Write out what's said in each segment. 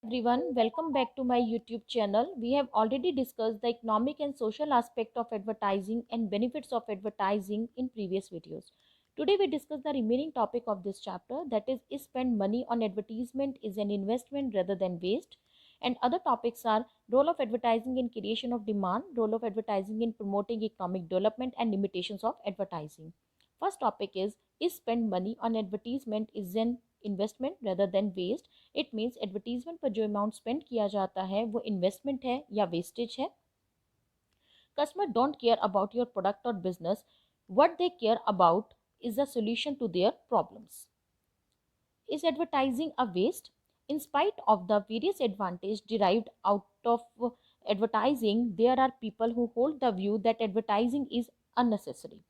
Everyone, welcome back to my YouTube channel. We have already discussed the economic and social aspect of advertising and benefits of advertising in previous videos. Today we discuss the remaining topic of this chapter, that is spend money on advertisement is an investment rather than waste. And other topics are role of advertising in creation of demand, role of advertising in promoting economic development, and limitations of advertising. First topic is spend money on advertisement is an investment rather than waste. It means advertisement पर जो amount spend किया जाता है वो investment है या wastage है. Customer don't care about your product और business. What they care about is the solution to their problems. Is advertising a waste? In spite of the various advantages derived out of advertising, there are people who hold the view that advertising is unnecessary.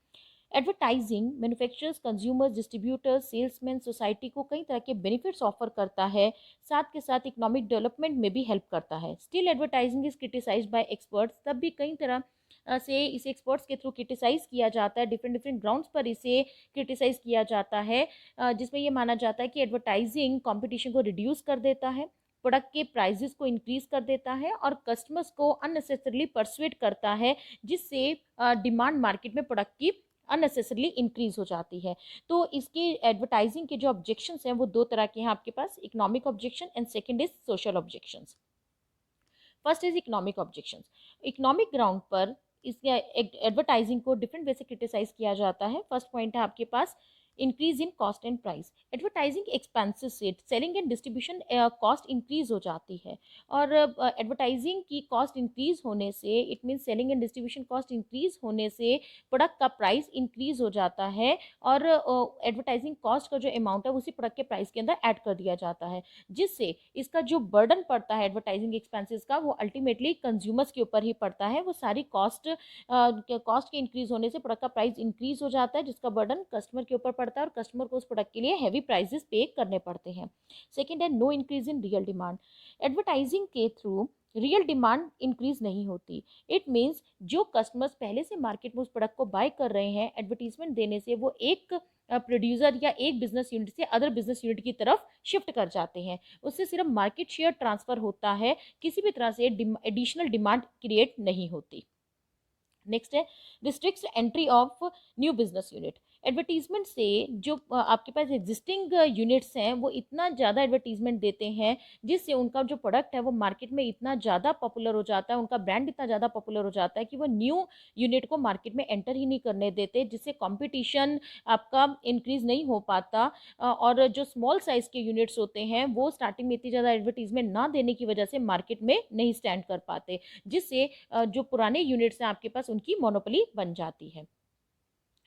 Advertising manufacturers, consumers, distributors, salesman, society को कई तरह के benefits offer करता है, साथ के साथ economic development में भी हेल्प करता है. Still advertising is criticised bye experts. तब भी कई तरह से इसे एक्सपर्ट्स के थ्रू क्रिटिसाइज किया जाता है, डिफरेंट डिफरेंट ग्राउंड्स पर इसे क्रिटिसाइज किया जाता है, जिसमें यह माना जाता है कि एडवर्टाइजिंग कंपटीशन को रिड्यूस कर देता है, प्रोडक्ट के प्राइजेस को इंक्रीज कर देता है और कस्टमर्स को अननेसेसरली परसुएट करता है, जिससे डिमांड मार्केट में प्रोडक्ट की अननेसेसरली इंक्रीज हो जाती है. तो इसके एडवर्टाइजिंग के जो ऑब्जेक्शंस हैं वो दो तरह के हैं आपके पास, economic objection and second is social objections. First is economic objections. Economic ground पर इसके एडवर्टाइजिंग को डिफरेंट वे से क्रिटिसाइज किया जाता है. फर्स्ट पॉइंट है आपके पास increase in cost and price. Advertising expenses से selling and distribution cost increase हो जाती है, और एडवर्टाइजिंग की कॉस्ट इंक्रीज होने से it mean selling and distribution cost increase होने से प्रोडक्ट का प्राइस इंक्रीज हो जाता है, और एडवर्टाइजिंग कॉस्ट का जो अमाउंट है उसी प्रोडक्ट के प्राइस के अंदर ऐड कर दिया जाता है, जिससे इसका जो बर्डन पड़ता है एडवर्टाइजिंग एक्सपेंसेस का वो अल्टीमेटली कंज्यूमर्स के ऊपर ही पड़ता है. वो सारी कॉस्ट के इंक्रीज होने से प्रोडक्ट का प्राइस इंक्रीज हो जाता है, जिसका बर्डन कस्टमर के ऊपर पड़ता है और कस्टमर को उस प्रोडक्ट के लिए हैवी प्राइसेस पे करने पड़ते हैं. सेकेंड है no increase in real demand. Advertising के थ्रू रियल डिमांड इंक्रीज नहीं होती. इट मीन्स जो कस्टमर्स पहले से मार्केट में उस प्रोडक्ट को बाय कर रहे हैं, एडवर्टीजमेंट देने से वो एक प्रोड्यूसर या एक बिजनेस यूनिट से अदर बिजनेस यूनिट की तरफ शिफ्ट कर जाते हैं. उससे सिर्फ मार्केट शेयर ट्रांसफर होता है, किसी भी तरह से एडिशनल डिमांड क्रिएट नहीं होती. नेक्स्ट है restrict entry of new business unit. Advertisement से जो आपके पास एग्जिस्टिंग यूनिट्स हैं वो इतना ज़्यादा एडवर्टीजमेंट देते हैं, जिससे उनका जो प्रोडक्ट है वो मार्केट में इतना ज़्यादा पॉपुलर हो जाता है, उनका ब्रांड इतना ज़्यादा पॉपुलर हो जाता है कि वो न्यू यूनिट को मार्केट में एंटर ही नहीं करने देते, जिससे कंपटीशन आपका इंक्रीज नहीं हो पाता. और जो स्मॉल साइज़ के यूनिट्स होते हैं वो स्टार्टिंग में इतनी ज़्यादा एडवर्टीजमेंट ना देने की वजह से मार्केट में नहीं स्टैंड कर पाते, जिससे जो पुराने यूनिट्स हैं आपके पास उनकी मोनोपोली बन जाती है.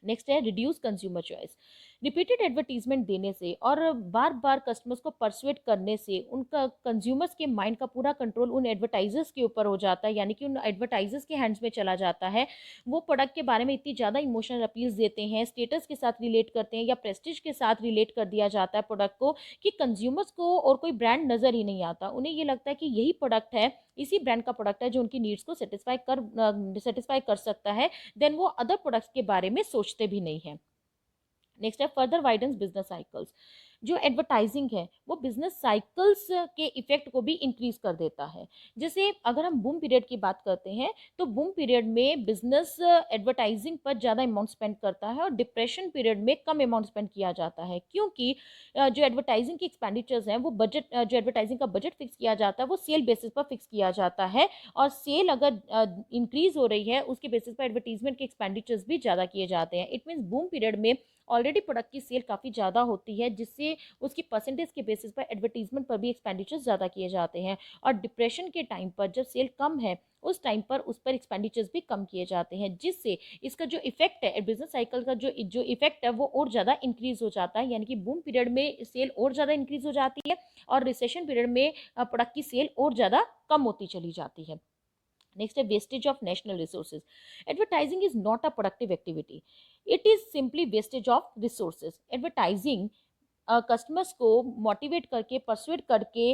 नेक्स्ट है reduce consumer choice. Repeated advertisement देने से और बार बार कस्टमर्स को परसुएट करने से उनका कंज्यूमर्स के माइंड का पूरा कंट्रोल उन एडवर्टाइजर्स के ऊपर हो जाता है, यानी कि उन एडवर्टाइजर्स के हैंड्स में चला जाता है. वो प्रोडक्ट के बारे में इतनी ज़्यादा इमोशनल अपील्स देते हैं, स्टेटस के साथ रिलेट करते हैं या प्रेस्टीज के साथ रिलेट कर दिया जाता है प्रोडक्ट को, कि कंज्यूमर्स को और कोई ब्रांड नज़र ही नहीं आता. उन्हें ये लगता है कि यही प्रोडक्ट है, इसी ब्रांड का प्रोडक्ट है जो उनकी नीड्स को सेटिस्फाई कर सकता है. देन वो अदर प्रोडक्ट्स के बारे में सोचते भी नहीं है. नेक्स्ट है फर्दर वाइडेंस बिजनेस साइकिल्स. जो एडवर्टाइजिंग है वो बिजनेस साइकिल्स के इफेक्ट को भी इंक्रीज कर देता है. जैसे अगर हम बूम पीरियड की बात करते हैं तो बूम पीरियड में बिजनेस एडवर्टाइजिंग पर ज़्यादा अमाउंट स्पेंड करता है और डिप्रेशन पीरियड में कम अमाउंट स्पेंड किया जाता है, क्योंकि जो एडवर्टाइजिंग की एक्सपेंडिचर्स हैं वो बजट जो एडवर्टाइजिंग का बजट फिक्स किया जाता है वो सेल बेसिस पर फिक्स किया जाता है, और सेल अगर इंक्रीज हो रही है उसके बेसिस पर एडवर्टीजमेंट के एक्सपेंडिचर्स भी ज़्यादा किए जाते हैं. इट मीन्स बूम पीरियड में ऑलरेडी प्रोडक्ट की सेल काफ़ी ज़्यादा होती है, जिससे उसकी परसेंटेज के बेसिस पर एडवर्टीजमेंट पर भी एक्सपेंडिचर्स ज़्यादा किए जाते हैं. और डिप्रेशन के टाइम पर जब सेल कम है उस टाइम पर उस पर एक्सपेंडिचर्स भी कम किए जाते हैं, जिससे इसका जो इफेक्ट है बिजनेस साइकिल का जो इफेक्ट है वो और ज़्यादा इंक्रीज हो जाता है. यानी कि बूम पीरियड में सेल और ज़्यादा इंक्रीज हो जाती है और रिसेशन पीरियड में प्रोडक्ट की सेल और ज़्यादा कम होती चली जाती है. नेक्स्ट है wastage of national resources. Advertising is not a productive activity, it is simply wastage of resources. Advertising customers को मोटिवेट करके, परसुएट करके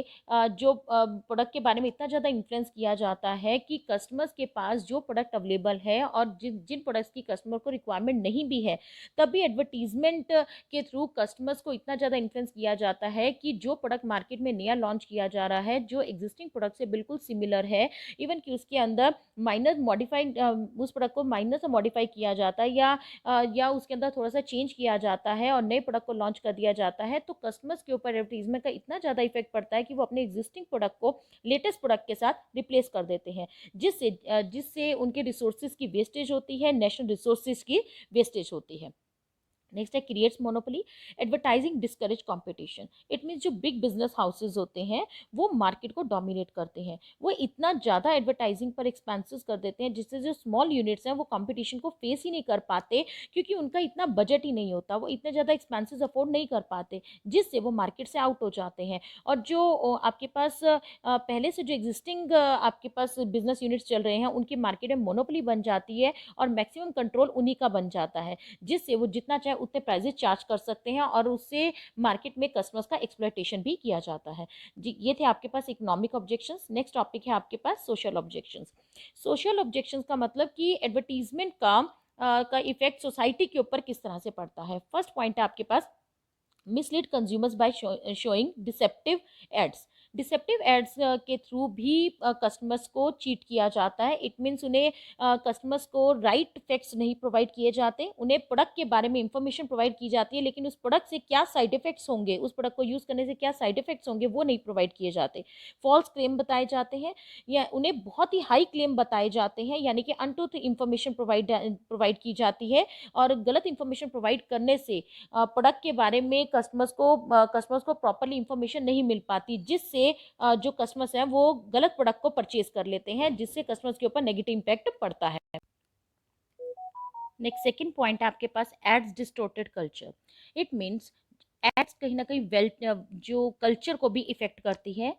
जो प्रोडक्ट के बारे में इतना ज़्यादा इन्फ्लुएंस किया जाता है कि कस्टमर्स के पास जो प्रोडक्ट अवेलेबल है और जिन जिन प्रोडक्ट्स की कस्टमर को रिक्वायरमेंट नहीं भी है, तब भी एडवर्टीजमेंट के थ्रू कस्टमर्स को इतना ज़्यादा इन्फ्लुएंस किया जाता है कि जो प्रोडक्ट मार्केट में नया लॉन्च किया जा रहा है, जो एग्जिस्टिंग प्रोडक्ट से बिल्कुल सिमिलर है, इवन कि उसके अंदर माइनर मॉडिफाइड, उस प्रोडक्ट को माइनर से मॉडिफाई किया जाता है या उसके अंदर थोड़ा सा चेंज किया जाता है और नए प्रोडक्ट को लॉन्च कर दिया जाता है, तो कस्टमर्स के ऊपर एडवर्टीजमेंट का इतना ज़्यादा इफेक्ट पड़ता है कि वो अपने एग्जिस्टिंग प्रोडक्ट को लेटेस्ट प्रोडक्ट के साथ रिप्लेस कर देते हैं, जिससे उनके रिसोर्सेज की वेस्टेज होती है, नेशनल रिसोर्सेज की वेस्टेज होती है। नेक्स्ट है creates monopoly. Advertising discourage competition. It means जो बिग बिजनेस हाउसेज होते हैं वो मार्केट को डोमिनेट करते हैं, वो इतना ज़्यादा एडवर्टाइजिंग पर एक्सपेंसेस कर देते हैं जिससे जो स्मॉल यूनिट्स हैं वो कंपटीशन को फेस ही नहीं कर पाते, क्योंकि उनका इतना बजट ही नहीं होता, वो इतने ज़्यादा एक्सपेंसेस अफोर्ड नहीं कर पाते, जिससे वो मार्केट से आउट हो जाते हैं। और जो आपके पास पहले से जो एग्जिस्टिंग आपके पास बिजनेस यूनिट्स चल रहे हैं उनकी मार्केट में मोनोपोली बन जाती है और मैक्सिमम कंट्रोल उन्हीं का बन जाता है, जिससे वो जितना चाहे उतने प्राइजेस चार्ज कर सकते हैं और उससे मार्केट में कस्टमर्स का एक्सप्लॉयटेशन भी किया जाता है। जी, ये थे आपके पास इकोनॉमिक ऑब्जेक्शंस। नेक्स्ट टॉपिक है आपके पास सोशल ऑब्जेक्शंस। सोशल ऑब्जेक्शंस का मतलब कि एडवर्टीजमेंट का इफेक्ट सोसाइटी के ऊपर किस तरह से पड़ता है। फर्स्ट पॉइंट है आपके पास mislead consumers by showing deceptive ads. Deceptive ads के थ्रू भी कस्टमर्स को चीट किया जाता है। इट मीन्स उन्हें कस्टमर्स को राइट फैक्ट्स नहीं प्रोवाइड किए जाते, उन्हें प्रोडक्ट के बारे में इंफॉर्मेशन प्रोवाइड की जाती है, लेकिन उस प्रोडक्ट से क्या साइड इफेक्ट्स होंगे, उस प्रोडक्ट को यूज़ करने से क्या साइड इफेक्ट्स होंगे, वो नहीं प्रोवाइड किए जाते। फॉल्स क्लेम बताए जाते हैं या उन्हें बहुत ही हाई क्लेम बताए जाते हैं, यानी कि अनट्रूथ इंफॉर्मेशन प्रोवाइड की जाती है और गलत इंफॉर्मेशन प्रोवाइड करने से प्रोडक्ट के बारे में कस्टमर्स को प्रॉपरली इंफॉर्मेशन नहीं मिल पाती, जिससे जो कस्टमर्स हैं वो गलत प्रोडक्ट को परचेज कर लेते हैं, जिससे कस्टमर्स के ऊपर नेगेटिव इम्पैक्ट पड़ता है। नेक्स्ट सेकंड पॉइंट है आपके पास ads distorted culture. It means ads कहीं ना कहीं जो कल्चर को भी इफेक्ट करती है।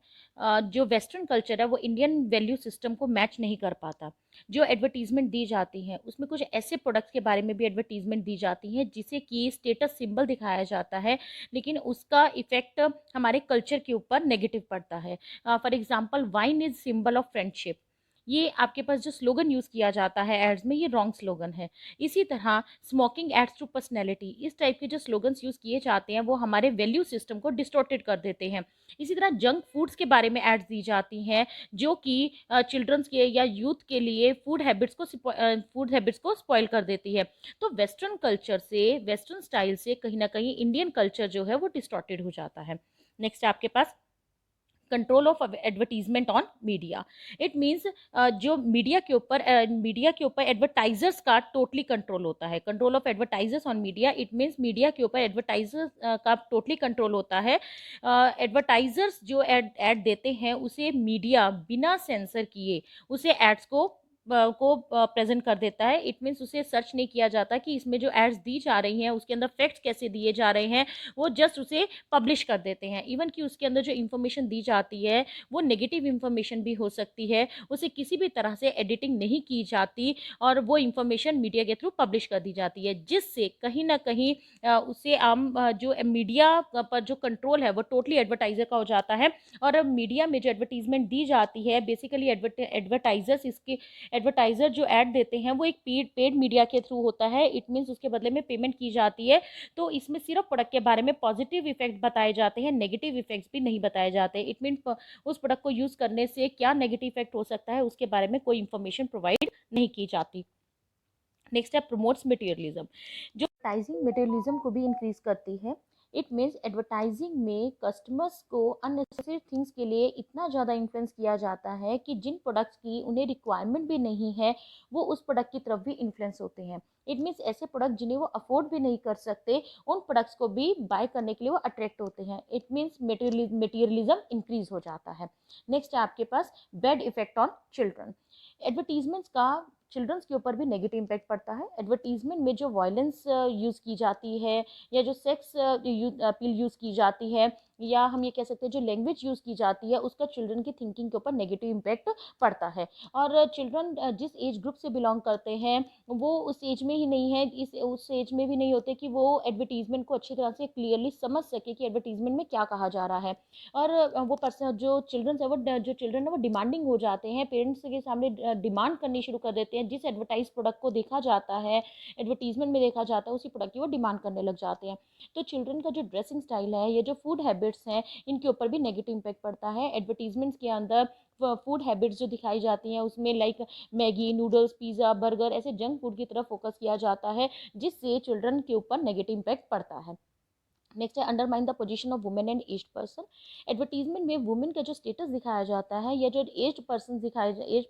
जो वेस्टर्न कल्चर है वो इंडियन वैल्यू सिस्टम को मैच नहीं कर पाता। जो एडवर्टीजमेंट दी जाती है उसमें कुछ ऐसे प्रोडक्ट्स के बारे में भी एडवर्टीजमेंट दी जाती है जिसे कि स्टेटस सिंबल दिखाया जाता है, लेकिन उसका इफेक्ट हमारे कल्चर के ऊपर नेगेटिव पड़ता है। For example wine is symbol of friendship, ये आपके पास जो स्लोगन यूज़ किया जाता है एड्स में, ये रॉन्ग स्लोगन है। इसी तरह स्मोकिंग एड्स टू पर्सनैलिटी, इस टाइप के जो स्लोगन्स यूज़ किए जाते हैं वो हमारे वैल्यू सिस्टम को डिस्टॉर्टेड कर देते हैं। इसी तरह जंक फूड्स के बारे में एड्स दी जाती हैं जो कि चिल्ड्रंस के या यूथ के लिए फूड हैबिट्स को स्पॉइल कर देती है। तो वेस्टर्न कल्चर से, वेस्टर्न स्टाइल से कहीं ना कहीं इंडियन कल्चर जो है वो डिस्टॉर्टेड हो जाता है। नेक्स्ट आपके पास control of advertisement on media. It means जो मीडिया के ऊपर एडवर्टाइजर्स का टोटली कंट्रोल होता है। Control of advertisers on media, it means media के ऊपर एडवर्टाइजर्स का टोटली कंट्रोल होता है। एडवर्टाइजर्स जो एड देते हैं उसे मीडिया बिना सेंसर किए उसे एड्स को प्रेजेंट कर देता है। इट मीन्स उसे सर्च नहीं किया जाता कि इसमें जो एड्स दी जा रही हैं उसके अंदर फैक्ट्स कैसे दिए जा रहे हैं, वो जस्ट उसे पब्लिश कर देते हैं। इवन कि उसके अंदर जो इन्फॉर्मेशन दी जाती है वो नेगेटिव इन्फॉर्मेशन भी हो सकती है, उसे किसी भी तरह से एडिटिंग नहीं की जाती और वो इन्फॉर्मेशन मीडिया के थ्रू पब्लिश कर दी जाती है, जिससे कहीं ना कहीं उसे जो मीडिया पर जो कंट्रोल है वो टोटली एडवर्टाइजर का हो जाता है। और मीडिया में जो एडवर्टीजमेंट दी जाती है, बेसिकली एडवर्टाइजर जो ऐड देते हैं वो एक पेड मीडिया के थ्रू होता है। इट मीन्स उसके बदले में पेमेंट की जाती है। तो इसमें सिर्फ प्रोडक्ट के बारे में पॉजिटिव इफेक्ट बताए जाते हैं, नेगेटिव इफेक्ट्स भी नहीं बताए जाते। इट मीन्स उस प्रोडक्ट को यूज करने से क्या नेगेटिव इफेक्ट हो सकता है उसके बारे में कोई इंफॉर्मेशन प्रोवाइड नहीं की जाती। नेक्स्ट है प्रमोट्स मटेरियलिज्म, जो एडवर्टाइजिंग मटेरियलिज्म को भी इंक्रीज करती है। इट मीन्स एडवर्टाइजिंग में कस्टमर्स को अननेसेसरी थिंग्स के लिए इतना ज़्यादा इन्फ्लुएंस किया जाता है कि जिन प्रोडक्ट्स की उन्हें रिक्वायरमेंट भी नहीं है वो उस प्रोडक्ट की तरफ भी इन्फ्लुएंस होते हैं। इट मीन्स ऐसे प्रोडक्ट जिन्हें वो अफोर्ड भी नहीं कर सकते उन प्रोडक्ट्स को भी बाय करने के लिए वो अट्रैक्ट होते हैं। इट मीन्स मटेरियलिज्म इंक्रीज हो जाता है। नेक्स्ट है आपके पास bad effect on children. Advertisements का चिल्ड्रंस के ऊपर भी नेगेटिव इम्पैक्ट पड़ता है। एडवर्टीजमेंट में जो वायलेंस यूज़ की जाती है या जो सेक्स अपील यूज़ की जाती है या हम ये कह सकते हैं जो लैंग्वेज यूज़ की जाती है उसका चिल्ड्रन की थिंकिंग के ऊपर नेगेटिव इम्पैक्ट पड़ता है। और चिल्ड्रन जिस एज ग्रुप से बिलोंग करते हैं वो उस एज में ही नहीं है, इस उस एज में भी नहीं होते कि वो एडवर्टीजमेंट को अच्छी तरह से क्लियरली समझ सके कि एडवर्टीजमेंट में क्या कहा जा रहा है। और वो पर्सन जो चिल्ड्रन है वो जो चिल्ड्रन है वो डिमांडिंग हो जाते हैं, पेरेंट्स के सामने डिमांड करनी शुरू कर देते हैं। जिस एडवर्टाइज प्रोडक्ट को देखा जाता है, एडवर्टीजमेंट में देखा जाता है, उसी प्रोडक्ट की वो डिमांड करने लग जाते हैं। तो चिल्ड्रन का जो ड्रेसिंग स्टाइल है, ये जो फूड हैबिट्स हैं, इनके ऊपर भी नेगेटिव इम्पैक्ट पड़ता है। एडवर्टीजमेंट्स के अंदर फूड हैबिट्स जो दिखाई जाती हैं उसमें like Maggi, noodles, pizza, burger ऐसे जंक फूड की तरफ फोकस किया जाता है, जिससे चिल्ड्रन के ऊपर नेगेटिव इम्पैक्ट पड़ता है। नेक्स्ट है undermine the position of women and aged person. Advertisement में वुमेन का जो स्टेटस दिखाया जाता है या जो एज्ड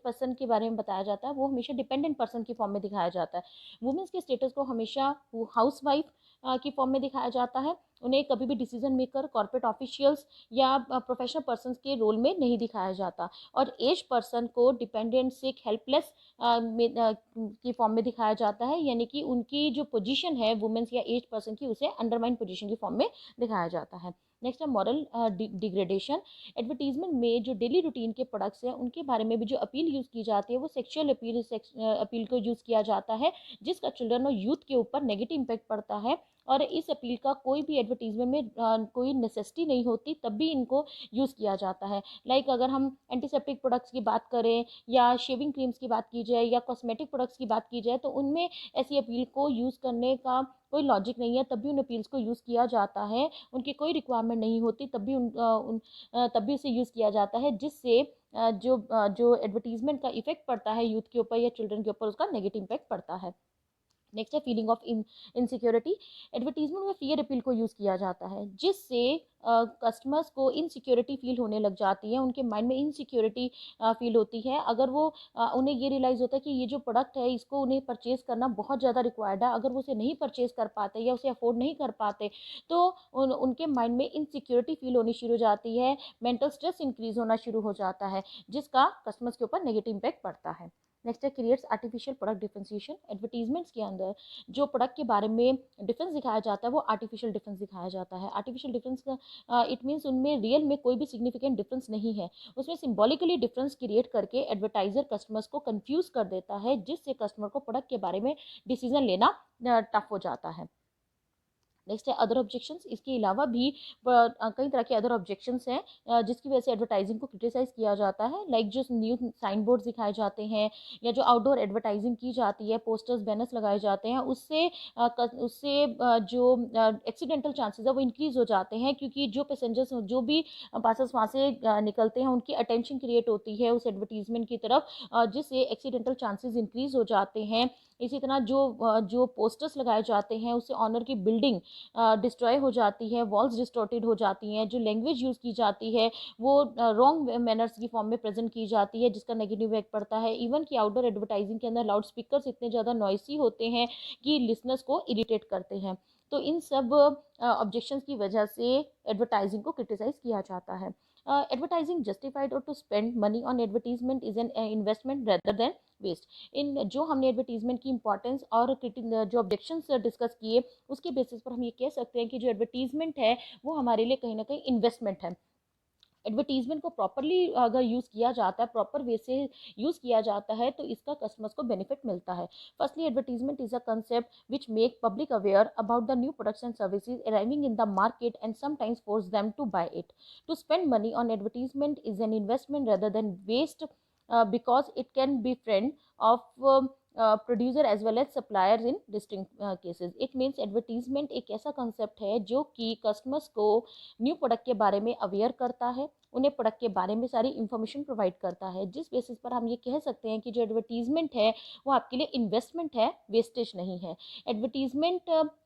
पर्सन के बारे में बताया जाता है वो हमेशा डिपेंडेंट पर्सन की फॉर्म में दिखाया जाता है। वुमेन्स के स्टेटस को हमेशा हाउस वाइफ की फॉर्म में दिखाया जाता है। उन्हें कभी भी डिसीजन मेकर, कॉर्पोरेट ऑफिशियल्स या प्रोफेशनल पर्सन के रोल में नहीं दिखाया जाता। और एज पर्सन को डिपेंडेंट, सिक, हेल्पलेस की फॉर्म में दिखाया जाता है, यानी कि उनकी जो पोजीशन है वुमेन्स या एज पर्सन की उसे अंडरमाइन पोजीशन की फॉर्म में दिखाया जाता है। नेक्स्ट है मॉरल डिग्रेडेशन। एडवर्टीजमेंट में जो डेली रूटीन के प्रोडक्ट्स हैं उनके बारे में भी जो अपील यूज़ की जाती है वो सेक्सुअल अपील को यूज़ किया जाता है, जिसका चिल्ड्रन और यूथ के ऊपर नेगेटिव इम्पैक्ट पड़ता है। और इस अपील का कोई भी एडवर्टीजमेंट में कोई नेसेसिटी नहीं होती तब भी इनको यूज़ किया जाता है। लाइक अगर हम एंटीसेप्टिक प्रोडक्ट्स की बात करें या शेविंग क्रीम्स की बात की जाए या कॉस्मेटिक प्रोडक्ट्स की बात की जाए तो उनमें ऐसी अपील को यूज़ करने का कोई लॉजिक नहीं है, तब भी उन अपील्स को यूज़ किया जाता है। उनकी कोई रिक्वायरमेंट नहीं होती तब भी उसे यूज़ किया जाता है, जिससे जो एडवर्टीजमेंट का इफेक्ट पड़ता है यूथ के ऊपर या चिल्ड्रन के ऊपर उसका नेगेटिव इम्पैक्ट पड़ता है। नेक्स्ट है फीलिंग ऑफ इनसिक्योरिटी। एडवर्टीजमेंट में फियर अपील को यूज़ किया जाता है, जिससे कस्टमर्स को इनसिक्योरिटी फील होने लग जाती है, उनके माइंड में इनसिक्योरिटी फील होती है। अगर वो उन्हें ये रियलाइज़ होता है कि ये जो प्रोडक्ट है इसको उन्हें परचेज़ करना बहुत ज़्यादा रिक्वायर्ड है, अगर वो उसे नहीं परचेज़ कर पाते या उसे अफोर्ड नहीं कर पाते तो उनके माइंड में इनसिक्योरिटी फील होनी शुरू हो जाती है, मेंटल स्ट्रेस इंक्रीज होना शुरू हो जाता है, जिसका कस्टमर्स के ऊपर नेगेटिव इम्पैक्ट पड़ता है। नेक्स्ट है creates artificial product differentiation. Advertisements के अंदर जो प्रोडक्ट के बारे में डिफरेंस दिखाया जाता है वो आर्टिफिशियल डिफरेंस दिखाया जाता है। आर्टिफिशियल डिफरेंस का इट मीन्स उनमें रियल में कोई भी सिग्निफिकेंट डिफरेंस नहीं है, उसमें सिंबॉलिकली डिफरेंस क्रिएट करके एडवर्टाइजर कस्टमर्स को कंफ्यूज कर देता है, जिससे कस्टमर को प्रोडक्ट के बारे में डिसीजन लेना टफ हो जाता है। नेक्स्ट है अदर ऑब्जेक्शंस। इसके अलावा भी कई तरह के अदर ऑब्जेक्शंस हैं जिसकी वजह से एडवर्टाइजिंग को क्रिटिसाइज किया जाता है। लाइक जो न्यू साइन बोर्ड्स दिखाए जाते हैं या जो आउटडोर एडवर्टाइजिंग की जाती है, पोस्टर्स, बैनर्स लगाए जाते हैं, जो एक्सीडेंटल चांसेस है वो इंक्रीज हो जाते हैं, क्योंकि जो पैसेंजर्स जो भी पासेस वहाँ से निकलते हैं उनकी अटेंशन क्रिएट होती है उस एडवर्टीजमेंट की तरफ, जिससे एक्सीडेंटल चांसेस इंक्रीज हो जाते हैं। इसी तरह जो पोस्टर्स लगाए जाते हैं उससे ऑनर की बिल्डिंग डिस्ट्रॉय हो जाती है, वॉल्स डिस्टॉर्टेड हो जाती हैं, जो लैंग्वेज यूज़ की जाती है वो रॉन्ग मैनर्स की फॉर्म में प्रेजेंट की जाती है, जिसका नेगेटिव इफेक्ट पड़ता है। इवन कि आउटडोर एडवर्टाइजिंग के अंदर लाउड स्पीकर्स इतने ज़्यादा नॉइसी होते हैं कि लिसनर्स को इरिटेट करते हैं। तो इन सब ऑब्जेक्शंस की वजह से एडवर्टाइजिंग को क्रिटिसाइज किया जाता है। एडवर्टाइजिंग जस्टिफाइड और to spend money on advertisement is an investment rather than waste. इन जो हमने एडवर्टीजमेंट की इंपॉर्टेंस और जो ऑब्जेक्शंस डिस्कस किए उसके बेसिस पर हम ये कह सकते हैं कि जो एडवर्टीजमेंट है वो हमारे लिए कहीं ना कहीं इन्वेस्टमेंट है। एडवर्टीजमेंट को प्रॉपरली अगर यूज़ किया जाता है, प्रॉपर वे से यूज़ किया जाता है तो इसका कस्टमर्स को बेनिफिट मिलता है। Firstly advertisement is a concept which make public aware about the new products and services arriving in the market and sometimes force them to buy it. To spend money on advertisement is an investment rather than waste, because it can be friend of producer as well as suppliers in distinct cases. It means advertisement एक ऐसा concept है जो कि customers को new product के बारे में aware करता है, उन्हें प्रोडक्ट के बारे में सारी इन्फॉर्मेशन प्रोवाइड करता है, जिस बेसिस पर हम ये कह सकते हैं कि जो एडवर्टीजमेंट है वो आपके लिए इन्वेस्टमेंट है, वेस्टेज नहीं है। एडवर्टीजमेंट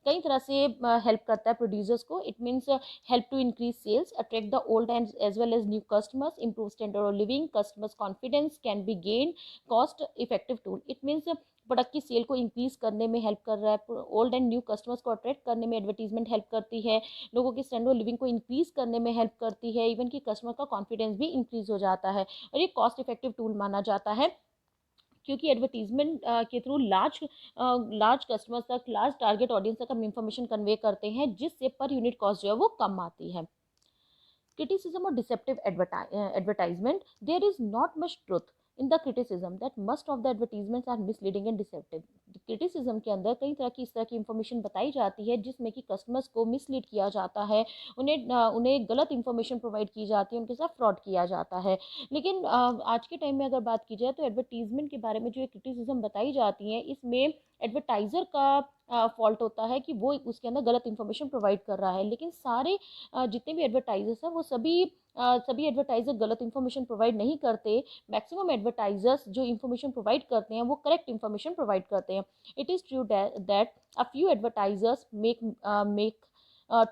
कई तरह से हेल्प करता है प्रोड्यूसर्स को। It means help to increase sales, attract the old and as well as new customers, improve standard of living, customers confidence can be gain, cost effective tool. It means product की sale को increase करने में help कर रहा है, old and new customers को attract करने में एडवर्टीजमेंट हेल्प करती है, लोगों की स्टैंडर्ड ऑफ लिविंग को इंक्रीज करने में हेल्प करती है, इवन कि कस्टमर का कॉन्फिडेंस भी इंक्रीज हो जाता है। और ये कॉस्ट इफेक्टिव टूल माना जाता है, क्योंकि एडवर्टीजमेंट के थ्रू लार्ज कस्टमर्स तक, लार्ज टारगेट ऑडियंस तक हम इंफॉर्मेशन कन्वे करते हैं, जिससे पर यूनिट कॉस्ट जो है वो कम आती है। Criticism or deceptive advertisement. There is not much truth in the criticism that most of the advertisements are misleading and deceptive. Criticism के अंदर कई तरह की इस तरह की इंफॉर्मेशन बताई जाती है जिसमें कि कस्टमर्स को मिसलीड किया जाता है, उन्हें गलत इंफॉर्मेशन प्रोवाइड की जाती है, उनके साथ फ्रॉड किया जाता है। लेकिन आज के टाइम में अगर बात की जाए तो एडवर्टीजमेंट के बारे में जो क्रिटिसिज्म बताई जाती है इसमें एडवर्टाइज़र का फॉल्ट होता है कि वो उसके अंदर गलत इन्फॉर्मेशन प्रोवाइड कर रहा है। लेकिन सारे जितने भी एडवर्टाइजर्स हैं वो सभी एडवर्टाइज़र गलत इन्फॉर्मेशन प्रोवाइड नहीं करते। मैक्सिमम एडवर्टाइजर्स जो इन्फॉर्मेशन प्रोवाइड करते हैं वो करेक्ट इन्फॉर्मेशन प्रोवाइड करते हैं। It is true that a few advertisers make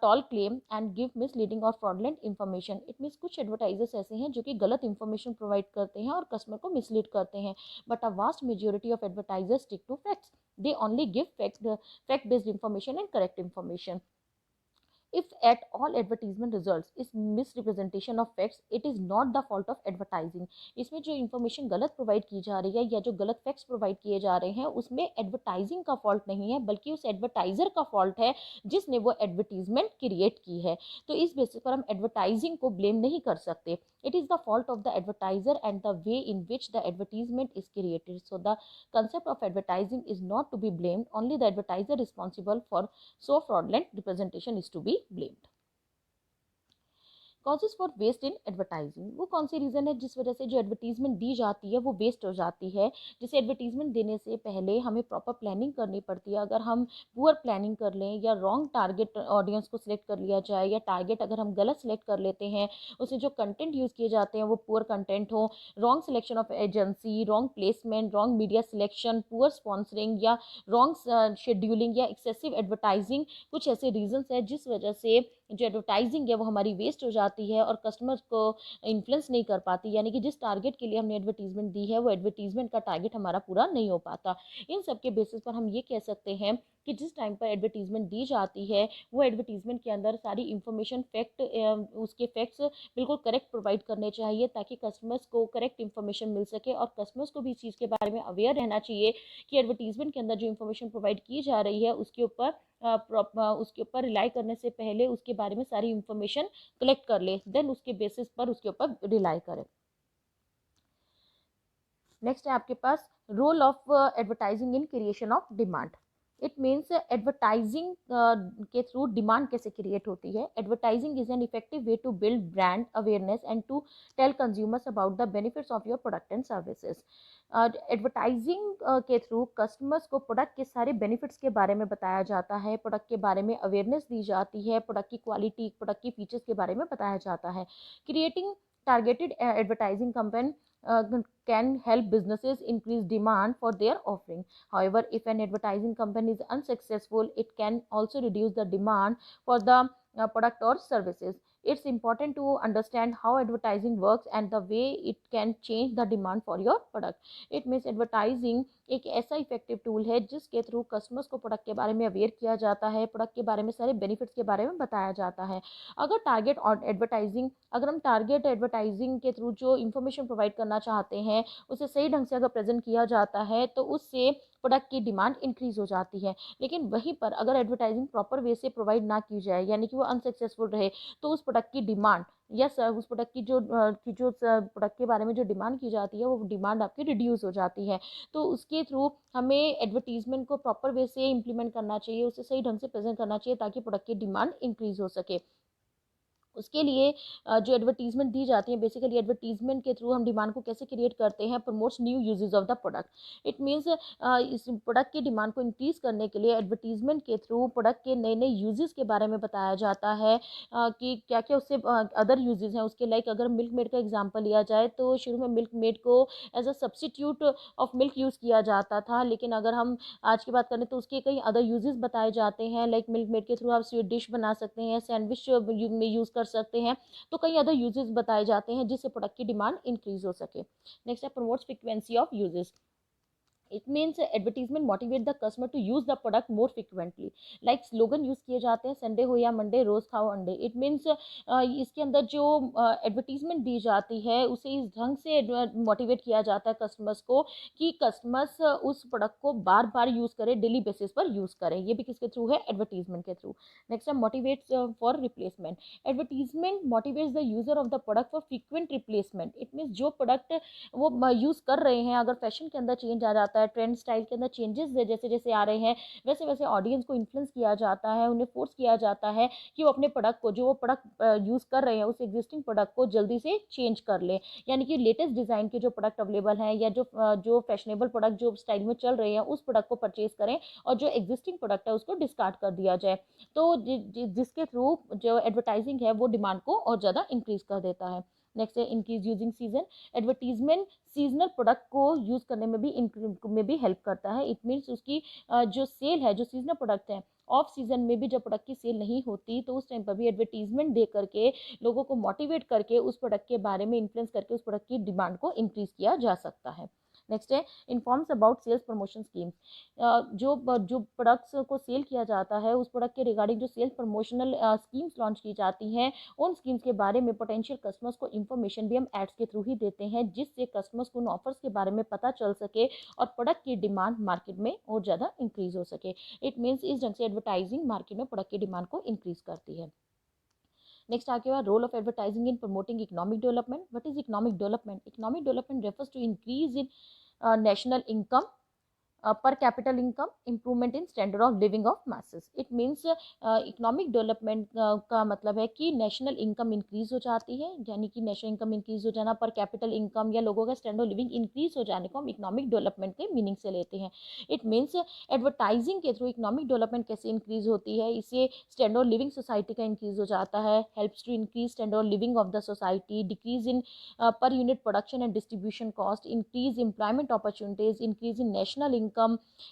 tall claim and give misleading और फ्रॉडलेंट इन्फॉर्मेशन। इट मीन्स कुछ एडवर्टाइजर्स ऐसे हैं जो कि गलत इन्फॉर्मेशन प्रोवाइड करते हैं और कस्टमर को मिसलीड करते हैं, but a vast majority of advertisers stick to facts. They only give fact-based information and correct information. If at all advertisement results is misrepresentation of facts, it is not the fault of advertising. इसमें जो information गलत provide की जा रही है या जो गलत फैक्ट्स प्रोवाइड किए जा रहे हैं उसमें एडवर्टाइजिंग का फॉल्ट नहीं है, बल्कि उस एडवर्टाइजर का फॉल्ट है जिसने वो एडवर्टीजमेंट क्रिएट की है। तो इस बेसिस पर हम एडवर्टाइजिंग को ब्लेम नहीं कर सकते। It is the fault of the advertiser and the way in which the advertisement is created. So the concept of advertising is not to be blamed, only the advertiser responsible for so fraudulent representation is to be blamed. Causes for waste in advertising, वो कौन सी reason है जिस वजह से जो advertisement दी जाती है वो वेस्ट हो जाती है। जैसे एडवर्टीजमेंट देने से पहले हमें प्रॉपर प्लानिंग करनी पड़ती है। अगर हम पुअर प्लानिंग कर लें या रॉन्ग टारगेट ऑडियंस को सिलेक्ट कर लिया जाए या टारगेट अगर हम गलत सेलेक्ट कर लेते हैं, उसमें जो कंटेंट यूज़ किए जाते हैं वो पुअर कंटेंट हो, wrong selection of agency, wrong placement, wrong media selection, poor sponsoring या रॉन्ग शेड्यूलिंग या एक्सेसिव एडवर्टाइजिंग, कुछ ऐसे रीजंस हैं जिस वजह से जो एडवर्टाइजिंग है वो हमारी वेस्ट हो जाती है और कस्टमर्स को इन्फ्लुएंस नहीं कर पाती। यानी कि जिस टारगेट के लिए हमने एडवर्टीजमेंट दी है वो एडवर्टीजमेंट का टारगेट हमारा पूरा नहीं हो पाता। इन सब के बेसिस पर हम ये कह सकते हैं कि जिस टाइम पर एडवर्टीजमेंट दी जाती है वो एडवर्टीजमेंट के अंदर सारी इंफॉर्मेशन उसके फैक्ट्स बिल्कुल करेक्ट प्रोवाइड करने चाहिए ताकि कस्टमर्स को करेक्ट इन्फॉर्मेशन मिल सके और कस्टमर्स को भी इस चीज़ के बारे में अवेयर रहना चाहिए कि एडवर्टीजमेंट के अंदर जो इन्फॉर्मेशन प्रोवाइड की जा रही है उसके ऊपर रिलाई करने से पहले उसके बारे में सारी इंफॉर्मेशन कलेक्ट कर ले, देन उसके बेसिस पर उसके ऊपर रिलाई करें। नेक्स्ट है आपके पास role of advertising in creation of demand. It means advertising के थ्रू डिमांड कैसे क्रिएट होती है। Advertising is an effective way to build brand awareness and to tell consumers about the benefits of your product and services. Advertising के through customers को product के सारे benefits के बारे में बताया जाता है, प्रोडक्ट के बारे में अवेयरनेस दी जाती है, प्रोडक्ट की क्वालिटी, प्रोडक्ट की फीचर्स के बारे में बताया जाता है। Creating targeted advertising campaign can help businesses increase demand for their offering. However, if an advertising campaign is unsuccessful, it can also reduce the demand for the product or services. It's important to understand how advertising works and the way it can change the demand for your product. It means advertising एक ऐसा effective tool है जिसके through customers को product के बारे में aware किया जाता है, प्रोडक्ट के बारे में सारे बेनिफिट्स के बारे में बताया जाता है। अगर हम टारगेट एडवर्टाइजिंग के थ्रू जो इन्फॉर्मेशन प्रोवाइड करना चाहते हैं उसे सही ढंग से अगर प्रेजेंट किया जाता है तो उससे प्रोडक्ट की डिमांड इंक्रीज हो जाती है। लेकिन वहीं पर अगर एडवर्टाइजिंग प्रॉपर वे से प्रोवाइड ना की जाए यानी कि वो अनसक्सेसफुल रहे तो उस प्रोडक्ट की डिमांड या उस प्रोडक्ट की जो प्रोडक्ट के बारे में जो डिमांड की जाती है वो डिमांड आपकी रिड्यूस हो जाती है। तो उसके थ्रू हमें एडवर्टीजमेंट को प्रॉपर वे से इम्प्लीमेंट करना चाहिए, उसे सही ढंग से प्रेजेंट करना चाहिए ताकि प्रोडक्ट की डिमांड इंक्रीज हो सके। उसके लिए जो एडवर्टीजमेंट दी जाती है, बेसिकली एडवर्टीजमेंट के थ्रू हम डिमांड को कैसे क्रिएट करते हैं, promotes new uses of the product. It means इस प्रोडक्ट की डिमांड को इंक्रीज करने के लिए एडवर्टीजमेंट के थ्रू प्रोडक्ट के नए नए यूजेस के बारे में बताया जाता है कि क्या क्या उससे अदर यूजेस हैं उसके। लाइक अगर मिल्क मेड का एग्जाम्पल लिया जाए तो शुरू में मिल्क मेड को as a substitute of milk use किया जाता था, लेकिन अगर हम आज की बात करें तो उसके कई अदर यूजेस बताए जाते हैं। लाइक मिल्क मेड के थ्रू आप स्वीट डिश बना सकते हैं, सैंडविच में यूज़ कर सकते हैं, तो कई अदर यूजेस बताए जाते हैं जिससे प्रोडक्ट की डिमांड इंक्रीज हो सके। नेक्स्ट है promotes frequency of uses. It means advertisement motivate the customer to use the product more frequently. Like slogan use किए जाते हैं, संडे हो या मंडे रोज खाओ अंडे। इट मीन्स इसके अंदर जो एडवर्टीजमेंट दी जाती है उसे इस ढंग से मोटिवेट किया जाता है कस्टमर्स को कि कस्टमर्स उस प्रोडक्ट को बार बार यूज करें, डेली बेसिस पर यूज करें। ये भी किसके थ्रू है? एडवर्टीजमेंट के थ्रू। नेक्स्ट है motivates for replacement. Advertisement motivates the user of the product for frequent replacement. It means जो प्रोडक्ट वो यूज कर रहे हैं, अगर फैशन के अंदर चेंज आ जाता है, ट्रेंड स्टाइल के अंदर चेंजेस जैसे जैसे आ रहे हैं, वैसे वैसे ऑडियंस को इन्फ्लुएंस किया जाता है, उन्हें फोर्स किया जाता है कि वो अपने प्रोडक्ट को, जो वो प्रोडक्ट यूज कर रहे हैं, उस एग्जिस्टिंग प्रोडक्ट को जल्दी से चेंज कर ले। यानी कि लेटेस्ट डिजाइन के जो प्रोडक्ट अवेलेबल हैं या जो फैशनेबल प्रोडक्ट जो स्टाइल में चल रहे हैं उस प्रोडक्ट को परचेज करें, और जो एग्जिस्टिंग प्रोडक्ट है उसको डिस्कार्ड कर दिया जाए। तो जिसके थ्रू जो एडवर्टाइजिंग है वो डिमांड को और ज़्यादा इंक्रीज कर देता है। नेक्स्ट है increase using season. Advertisement seasonal product को यूज करने में भी हेल्प करता है। इट मीन्स उसकी जो सेल है, जो सीजनल प्रोडक्ट है, ऑफ सीजन में भी जब प्रोडक्ट की सेल नहीं होती तो उस टाइम पर भी एडवर्टीजमेंट दे करके लोगों को मोटिवेट करके उस प्रोडक्ट के बारे में इन्फ्लुएंस करके उस प्रोडक्ट की डिमांड को इंक्रीज किया जा सकता है। नेक्स्ट है informs about sales promotion schemes. जो प्रोडक्ट्स को सेल किया जाता है उस प्रोडक्ट के रिगार्डिंग जो सेल्स प्रमोशनल स्कीम्स लॉन्च की जाती हैं, उन स्कीम्स के बारे में पोटेंशियल कस्टमर्स को इन्फॉर्मेशन भी हम एड्स के थ्रू ही देते हैं, जिससे कस्टमर्स को उन ऑफर्स के बारे में पता चल सके और प्रोडक्ट की डिमांड मार्केट में और ज़्यादा इंक्रीज हो सके। इट मीन्स इस ढंग से एडवर्टाइजिंग मार्केट में प्रोडक्ट की डिमांड को इंक्रीज करती है। नेक्स्ट आ गया role of advertising in promoting economic development. What is economic development? Economic development refers to increase in national income, per capital income, improvement in standard of living of masses. It means economic development का मतलब है कि national income increase हो जाती है, यानी कि national income increase हो जाना, पर कैपिटल इनकम या लोगों का स्टैंडर्ड ऑफ लिविंग इंक्रीज हो जाने को हम इकोनॉमिक डेवलपमेंट के मीनिंग से लेते हैं। इट मीन्स एडवर्टाइजिंग के थ्रू इकोनॉमिक डेवलपमेंट कैसे इंक्रीज होती है? इससे स्टैंडर्ड ऑफ लिविंग सोसाइटी का इंक्रीज हो जाता है, helps to increase standard of living of the society, decrease in per unit production and distribution cost, increase employment opportunities, increase in national income,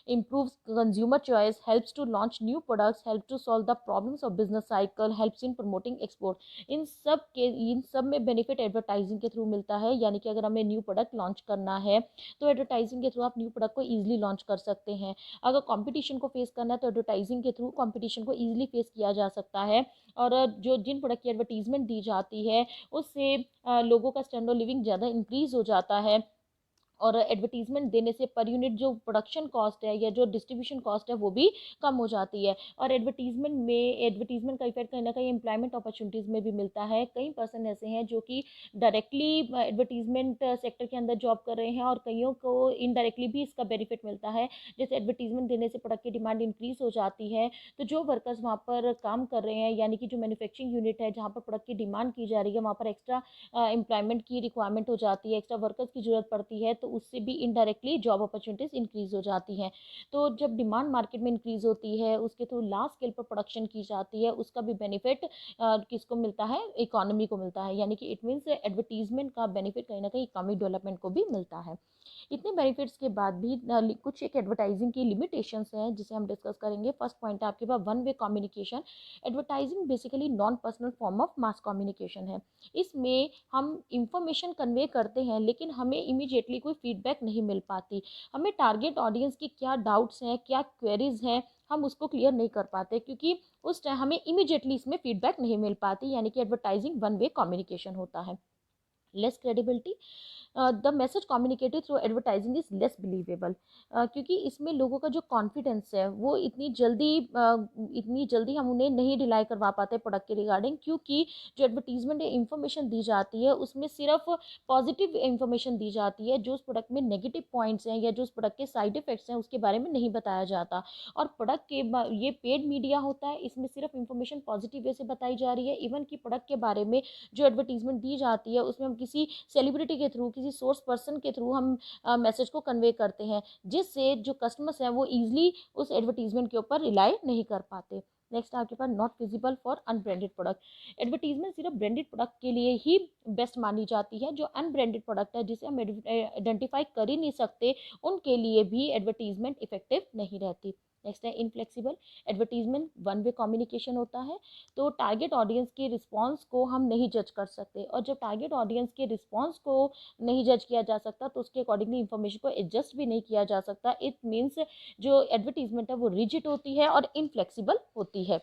improves consumer choice, helps to launch new products, helps to solve the problems of business cycle, helps in promoting export। इन सब में benefit advertising के through मिलता है। यानी कि अगर हमें new product launch करना है तो एडवर्टाइजिंग के थ्रू आप न्यू प्रोडक्ट को ईजिली लॉन्च कर सकते हैं। अगर कंपटीशन को फेस करना है तो एडवर्टाइजिंग के थ्रू कंपटीशन को ईजिली फेस किया जा सकता है। और जो जिन प्रोडक्ट की एडवर्टीजमेंट दी जाती है उससे लोगों का स्टैंडर्ड ऑफ लिविंग ज़्यादा इंक्रीज हो जाता है, और एडवर्टीजमेंट देने से पर यूनिट जो प्रोडक्शन कॉस्ट है या जो डिस्ट्रीब्यूशन कॉस्ट है वो भी कम हो जाती है। और एडवर्टीजमेंट का इफेक्ट कहीं ना कहीं एम्प्लॉयमेंट अपॉर्चुनिटीज़ में भी मिलता है। कई पर्सन ऐसे हैं जो कि डायरेक्टली एडवर्टीजमेंट सेक्टर के अंदर जॉब कर रहे हैं और कईयों को इनडायरेक्टली भी इसका बेनिफिट मिलता है। जैसे एडवर्टीजमेंट देने से प्रोडक्ट की डिमांड इंक्रीज हो जाती है, तो जो वर्कर्स वहाँ पर काम कर रहे हैं, यानी कि जो मैन्युफैक्चरिंग यूनिट है जहाँ पर प्रोडक्ट की डिमांड की जा रही है, वहाँ पर एक्स्ट्रा एम्प्लॉयमेंट की रिक्वायरमेंट हो जाती है, एक्स्ट्रा वर्कर्स की जरूरत पड़ती है, तो उससे भी इनडायरेक्टली जॉब अपॉर्चुनिटीज इंक्रीज हो जाती हैं। तो जब डिमांड मार्केट में इंक्रीज होती है उसके थ्रू लार्ज स्केल पर प्रोडक्शन की जाती है, उसका भी बेनिफिट किसको मिलता है? इकोनॉमी को मिलता है। यानी कि इट मीन्स एडवर्टीजमेंट का बेनिफिट कहीं ना कहीं इकोनॉमिक डेवलपमेंट को भी मिलता है। इतने बेनिफिट्स के बाद भी कुछ एक एडवर्टाइजिंग की लिमिटेशंस हैं जिसे हम डिस्कस करेंगे। फर्स्ट पॉइंट है आपके पास one way communication. Advertising basically non personal form of mass communication है। इसमें हम इंफॉर्मेशन कन्वे करते हैं लेकिन हमें इमीडिएटली कोई फीडबैक नहीं मिल पाती। हमें टारगेट ऑडियंस की क्या डाउट्स हैं, क्या क्वेरीज हैं, हम उसको क्लियर नहीं कर पाते क्योंकि उस टाइम हमें इमीडिएटली इसमें फीडबैक नहीं मिल पाती। यानी कि एडवर्टाइजिंग वन वे कम्युनिकेशन होता है। Less credibility. The message communicated through advertising is less believable, क्योंकि इसमें लोगों का जो कॉन्फिडेंस है वो इतनी जल्दी हम उन्हें नहीं डिलाई करवा पाते प्रोडक्ट के रिगार्डिंग, क्योंकि जो एडवर्टीजमेंट इंफॉर्मेशन दी जाती है उसमें सिर्फ पॉजिटिव इंफॉर्मेशन दी जाती है। जो उस प्रोडक्ट में नेगेटिव पॉइंट्स हैं या जो उस प्रोडक्ट के साइड इफेक्ट्स हैं उसके बारे में नहीं बताया जाता। और प्रोडक्ट के ये पेड मीडिया होता है, इसमें सिर्फ इंफॉर्मेशन पॉजिटिव वे से बताई जा रही है। इवन की प्रोडक्ट के बारे में जो एडवर्टीजमेंट दी जाती है उसमें हम किसी सेलिब्रिटी के थ्रू, किसी सोर्स पर्सन के थ्रू हम मैसेज को कन्वे करते हैं, जिससे जो कस्टमर्स हैं वो ईजिली उस एडवर्टीजमेंट के ऊपर रिलाई नहीं कर पाते। नेक्स्ट आपके पास not visible for unbranded product. Advertisement सिर्फ ब्रांडेड प्रोडक्ट के लिए ही बेस्ट मानी जाती है। जो अनब्रांडेड प्रोडक्ट है जिसे हम आइडेंटिफाई कर ही नहीं सकते, उनके लिए भी एडवर्टीजमेंट इफेक्टिव नहीं रहती। नेक्स्ट है inflexible. Advertisement one way communication होता है, तो टारगेट ऑडियंस के रिस्पॉन्स को हम नहीं जज कर सकते, और जब टारगेट ऑडियंस के रिस्पॉन्स को नहीं जज किया जा सकता तो उसके अकॉर्डिंगली इंफॉर्मेशन को एडजस्ट भी नहीं किया जा सकता। इट मीन्स जो एडवर्टीजमेंट है वो रिजिड होती है और इनफ्लेक्सिबल होती है।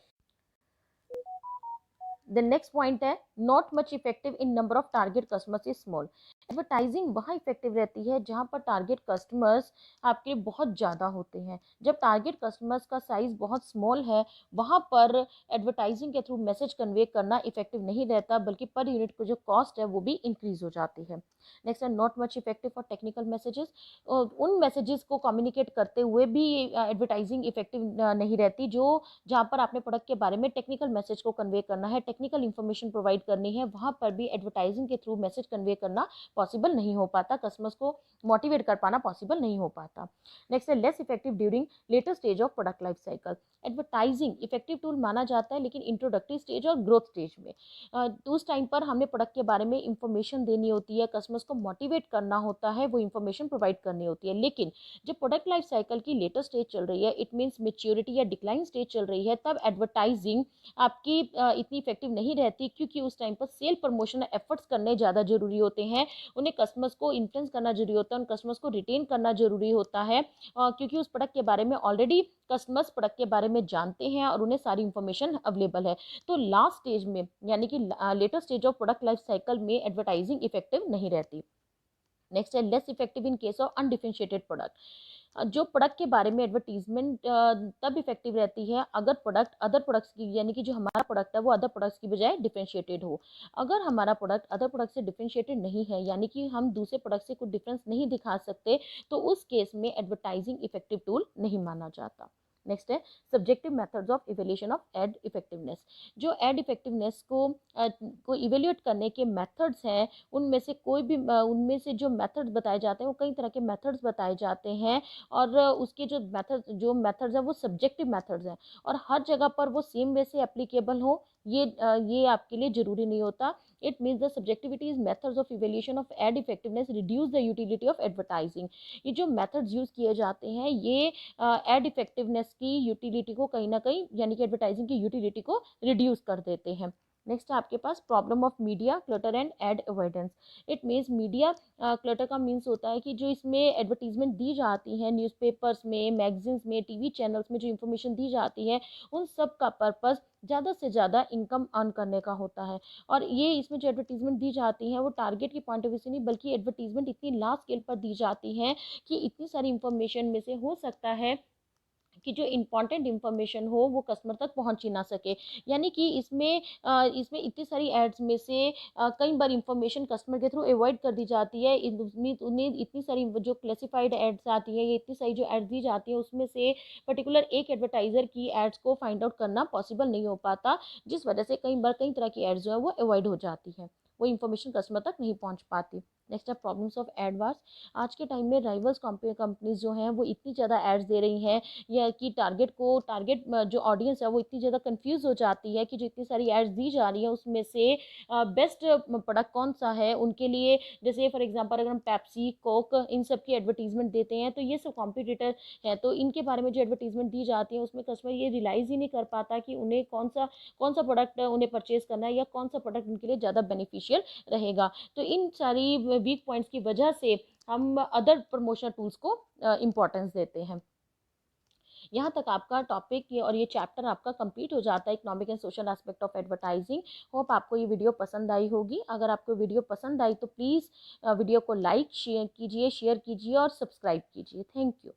द नेक्स्ट पॉइंट है not much effective in number of target customers is small. Advertising वहाँ इफेक्टिव रहती है जहाँ पर टारगेट कस्टमर्स आपके बहुत ज़्यादा होते हैं। जब टारगेट कस्टमर्स का साइज बहुत स्मॉल है, वहाँ पर एडवर्टाइजिंग के थ्रू मैसेज कन्वे करना इफेक्टिव नहीं रहता, बल्कि पर यूनिट को जो कॉस्ट है वो भी इंक्रीज हो जाती है। नेक्स्ट है not much effective for technical messages. उन मैसेजेस को कम्युनिकेट करते हुए भी एडवर्टाइजिंग इफेक्टिव नहीं रहती, जो जहाँ पर आपने प्रोडक्ट के बारे में टेक्निकल मैसेज को कन्वे करना है, टेक्निकल इन्फॉर्मेशन प्रोवाइड करनी है, वहाँ पर भी एडवर्टाइजिंग के थ्रू मैसेज कन्वे करना पॉसिबल नहीं हो पाता, कस्टमर्स को मोटिवेट कर पाना पॉसिबल नहीं हो पाता। नेक्स्ट है less effective during later stage of product life cycle. Advertising effective tool माना जाता है लेकिन इंट्रोडक्टरी स्टेज और ग्रोथ स्टेज में, तो उस टाइम पर हमें प्रोडक्ट के बारे में इंफॉर्मेशन देनी होती है, कस्टमर्स को मोटिवेट करना होता है, वो इंफॉर्मेशन प्रोवाइड करनी होती है। लेकिन जब प्रोडक्ट लाइफ साइकिल की लेटर स्टेज चल रही है, इट मीन्स मेच्योरिटी या डिक्लाइन स्टेज चल रही है, तब एडवर्टाइजिंग आपकी इतनी इफेक्टिव नहीं रहती, क्योंकि उस टाइम पर सेल प्रमोशन एफर्ट्स करने ज़्यादा जरूरी होते हैं, उन्हें कस्टमर्स को इन्फ्लुएंस करना जरूरी होता है, उन कस्टमर्स को रिटेन करना जरूरी होता है, क्योंकि उस प्रोडक्ट के बारे में ऑलरेडी कस्टमर्स प्रोडक्ट के बारे में जानते हैं और उन्हें सारी इंफॉर्मेशन अवेलेबल है। तो लास्ट स्टेज में यानी कि later stage of product life cycle में एडवर्टाइजिंग इफेक्टिव नहीं रहती। नेक्स्ट है less effective in case of undifferentiated product. जो प्रोडक्ट के बारे में एडवर्टीजमेंट तब इफेक्टिव रहती है अगर प्रोडक्ट अदर प्रोडक्ट्स की, यानी कि जो हमारा प्रोडक्ट है वो अदर प्रोडक्ट्स की बजाय डिफरेंशिएटेड हो। अगर हमारा प्रोडक्ट अदर प्रोडक्ट से डिफरेंशिएटेड नहीं है, यानी कि हम दूसरे प्रोडक्ट से कुछ डिफरेंस नहीं दिखा सकते, तो उस केस में एडवर्टाइजिंग इफेक्टिव टूल नहीं माना जाता। नेक्स्ट है subjective methods of evaluation of ad effectiveness. जो एड इफेक्टिवनेस को इवेल्यूएट करने के मेथड्स हैं, उनमें से कोई भी उनमें से जो मेथड्स बताए जाते हैं वो कई तरह के मेथड्स बताए जाते हैं, और उसके जो मेथड्स हैं वो सब्जेक्टिव मेथड्स हैं, और हर जगह पर वो सेम वे से एप्लीकेबल हो ये आपके लिए जरूरी नहीं होता। It means the subjectivity is methods of evaluation of ad effectiveness reduce the utility of advertising. ये जो मेथड्स यूज किए जाते हैं ये एड इफेक्टिवनेस की यूटिलिटी को कहीं ना कहीं, यानी कि एडवर्टाइजिंग की यूटिलिटी को रिड्यूस कर देते हैं। नेक्स्ट है आपके पास problem of media clutter and ad avoidance. It means media clutter का मीन्स होता है कि जो इसमें एडवर्टीजमेंट दी जाती है न्यूज़पेपर्स में, मैगजीन्स में, टीवी चैनल्स में जो इन्फॉर्मेशन दी जाती है, उन सब का पर्पस ज़्यादा से ज़्यादा इनकम अर्न करने का होता है। और ये इसमें जो एडवर्टीजमेंट दी जाती है वो टारगेट की पॉइंट ऑफ व्यू से नहीं, बल्कि एडवर्टीजमेंट इतनी लार्ज स्केल पर दी जाती है कि इतनी सारी इंफॉर्मेशन में से हो सकता है कि जो इम्पॉर्टेंट इन्फॉर्मेशन हो वो कस्टमर तक पहुंच ही ना सके। यानी कि इसमें इतनी सारी एड्स में से कई बार इंफॉर्मेशन कस्टमर के थ्रू अवॉइड कर दी जाती है। उन्हें इतनी सारी जो क्लासिफाइड एड्स आती है, ये इतनी सारी जो एड्स दी जाती है, उसमें से पर्टिकुलर एक एडवर्टाइजर की एड्स को फाइंड आउट करना पॉसिबल नहीं हो पाता, जिस वजह से कई बार कई तरह की एड्स जो है वो अवॉइड हो जाती है, वो इन्फॉर्मेशन कस्टमर तक नहीं पहुंच पाती। नेक्स्ट है प्रॉब्लम्स ऑफ एड वार्स। आज के टाइम में राइवल्स कंपनीज जो हैं वो इतनी ज़्यादा एड्स दे रही हैं, या कि टारगेट जो ऑडियंस है वो इतनी ज़्यादा कंफ्यूज हो जाती है कि जो इतनी सारी एड्स दी जा रही है उसमें से बेस्ट प्रोडक्ट कौन सा है उनके लिए। जैसे फॉर एग्जांपल अगर हम पेप्सी, कोक, इन सब की एडवर्टीजमेंट देते हैं तो ये सब कॉम्पिटिटर है, तो इनके बारे में जो एडवर्टीजमेंट दी जाती है उसमें कस्टमर ये रियलाइज़ ही नहीं कर पाता कि उन्हें कौन सा प्रोडक्ट उन्हें परचेज करना है या कौन सा प्रोडक्ट उनके लिए ज़्यादा बेनिफिशियल रहेगा। तो इन सारी वीक पॉइंट्स की वजह से हम अदर प्रमोशनल टूल्स को इम्पोर्टेंस देते हैं। यहाँ तक आपका टॉपिक और ये चैप्टर आपका कंप्लीट हो जाता है, economic and social aspect of advertising. Hope आपको ये वीडियो पसंद आई होगी। अगर आपको वीडियो पसंद आई तो प्लीज़ वीडियो को लाइक शेयर कीजिए और सब्सक्राइब कीजिए। Thank you.